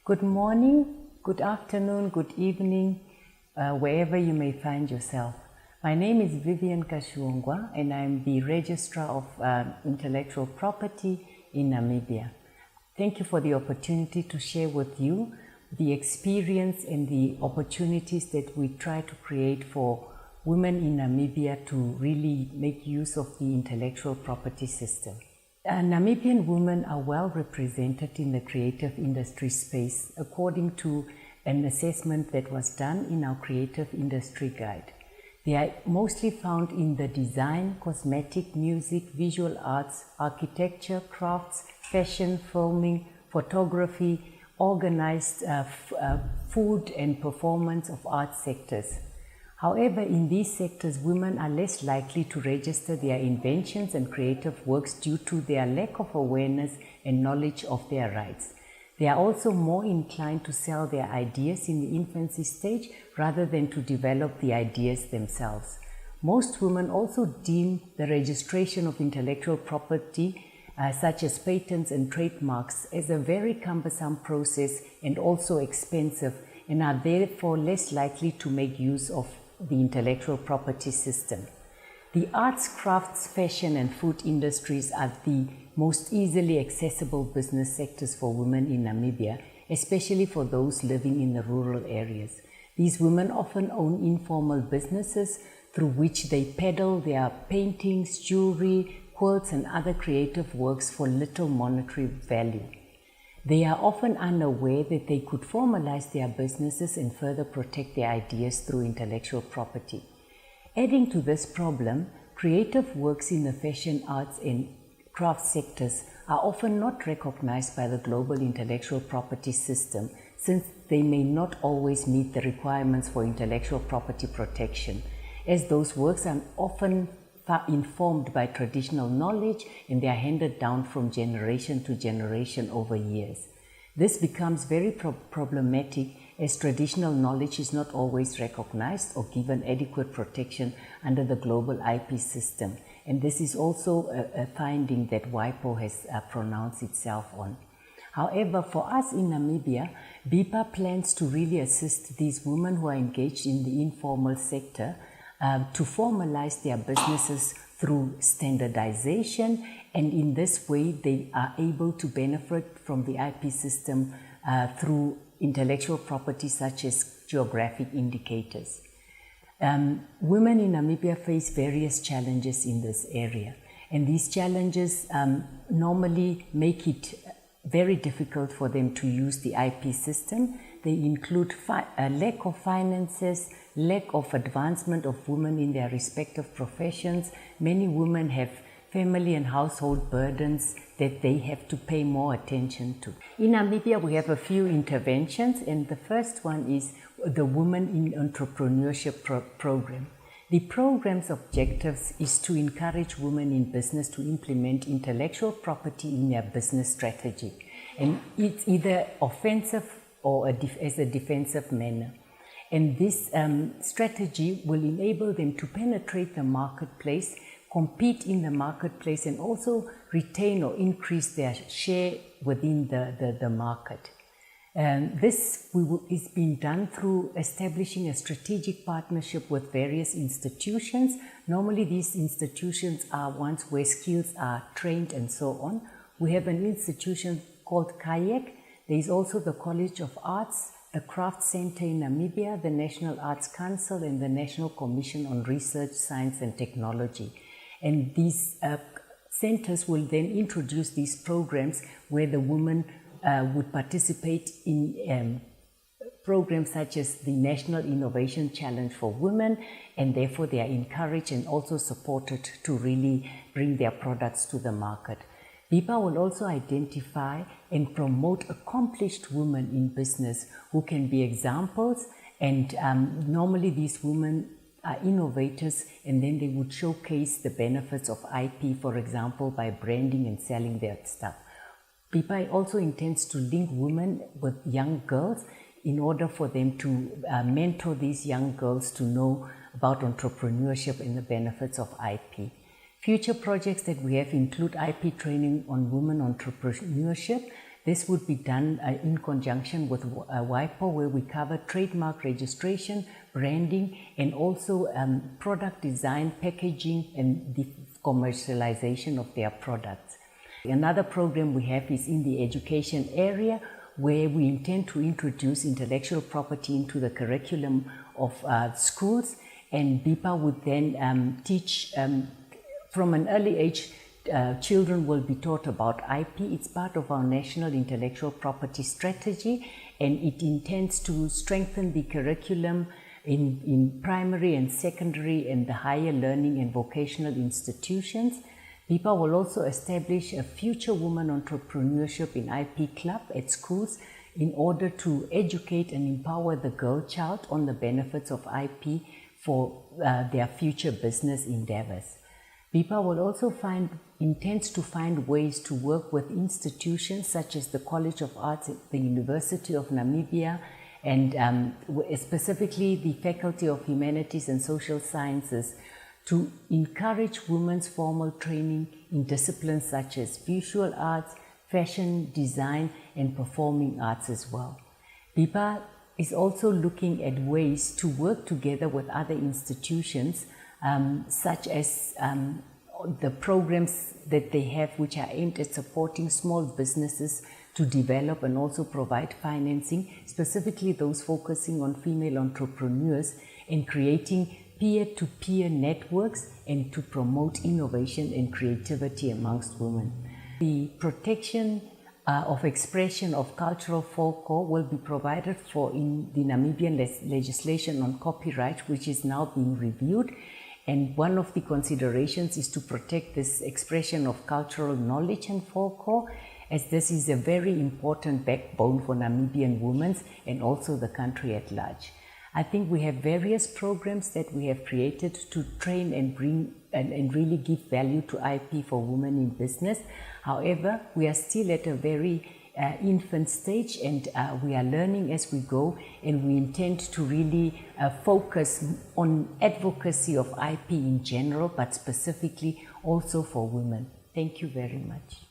Good morning, good afternoon, good evening, wherever you may find yourself. My name is Vivienne Katjiuongua and I'm the Registrar of Intellectual Property in Namibia. Thank you for the opportunity to share with you the experience and the opportunities that we try to create for women in Namibia to really make use of the intellectual property system. Namibian women are well represented in the creative industry space according to an assessment that was done in our creative industry guide. They are mostly found in the design, cosmetic, music, visual arts, architecture, crafts, fashion, filming, photography, organized food and performance of art sectors. However, in these sectors, women are less likely to register their inventions and creative works due to their lack of awareness and knowledge of their rights. They are also more inclined to sell their ideas in the infancy stage rather than to develop the ideas themselves. Most women also deem the registration of intellectual property, such as patents and trademarks, as a very cumbersome process and also expensive, and are therefore less likely to make use of the intellectual property system. The arts, crafts, fashion and food industries are the most easily accessible business sectors for women in Namibia, especially for those living in the rural areas. These women often own informal businesses through which they peddle their paintings, jewelry, quilts and other creative works for little monetary value. They are often unaware that they could formalize their businesses and further protect their ideas through intellectual property. Adding to this problem, creative works in the fashion, arts and craft sectors are often not recognized by the global intellectual property system, since they may not always meet the requirements for intellectual property protection, as those works are often informed by traditional knowledge and they are handed down from generation to generation over years. This becomes very problematic as traditional knowledge is not always recognized or given adequate protection under the global IP system, and this is also a finding that WIPO has pronounced itself on. However, for us in Namibia, BIPA plans to really assist these women who are engaged in the informal sector to formalize their businesses through standardization, and in this way they are able to benefit from the IP system through intellectual property such as geographic indicators. Women in Namibia face various challenges in this area, and these challenges normally make it very difficult for them to use the IP system. They include a lack of finances, lack of advancement of women in their respective professions. Many women have family and household burdens that they have to pay more attention to. In Namibia, we have a few interventions, and the first one is the Women in Entrepreneurship program. The program's objectives is to encourage women in business to implement intellectual property in their business strategy, and it's either offensive or as a defensive manner. And this strategy will enable them to penetrate the marketplace, compete in the marketplace, and also retain or increase their share within the market. This is being done through establishing a strategic partnership with various institutions. Normally these institutions are ones where skills are trained and so on. We have an institution called KAYEK. There is also the College of Arts, the Craft Center in Namibia, the National Arts Council and the National Commission on Research, Science and Technology. And these centers will then introduce these programs where the women would participate in programs such as the National Innovation Challenge for Women, and therefore they are encouraged and also supported to really bring their products to the market. BIPA will also identify and promote accomplished women in business who can be examples, and normally these women are innovators, and then they would showcase the benefits of IP, for example, by branding and selling their stuff. BIPA also intends to link women with young girls in order for them to mentor these young girls to know about entrepreneurship and the benefits of IP. Future projects that we have include IP training on women entrepreneurship, This would be done in conjunction with BIPA, where we cover trademark registration, branding, and also product design, packaging, and the commercialization of their products. Another program we have is in the education area, where we intend to introduce intellectual property into the curriculum of schools, and BIPA would then teach from an early age. Children will be taught about IP. It's part of our National Intellectual Property Strategy, and it intends to strengthen the curriculum in primary and secondary and the higher learning and vocational institutions. BIPA will also establish a Future Woman Entrepreneurship in IP Club at schools in order to educate and empower the girl child on the benefits of IP for their future business endeavors. BIPA will also intends to find ways to work with institutions such as the College of Arts at the University of Namibia, and specifically the Faculty of Humanities and Social Sciences, to encourage women's formal training in disciplines such as visual arts, fashion, design, and performing arts as well. BIPA is also looking at ways to work together with other institutions, such as the programs that they have, which are aimed at supporting small businesses to develop and also provide financing, specifically those focusing on female entrepreneurs, and creating peer-to-peer networks and to promote innovation and creativity amongst women. The protection of expression of cultural folklore will be provided for in the Namibian legislation on copyright, which is now being reviewed. And one of the considerations is to protect this expression of cultural knowledge and folklore, as this is a very important backbone for Namibian women and also the country at large. I think we have various programs that we have created to train and bring and really give value to IP for women in business. However, we are still at a very infant stage, and we are learning as we go, and we intend to really focus on advocacy of IP in general, but specifically also for women. Thank you very much.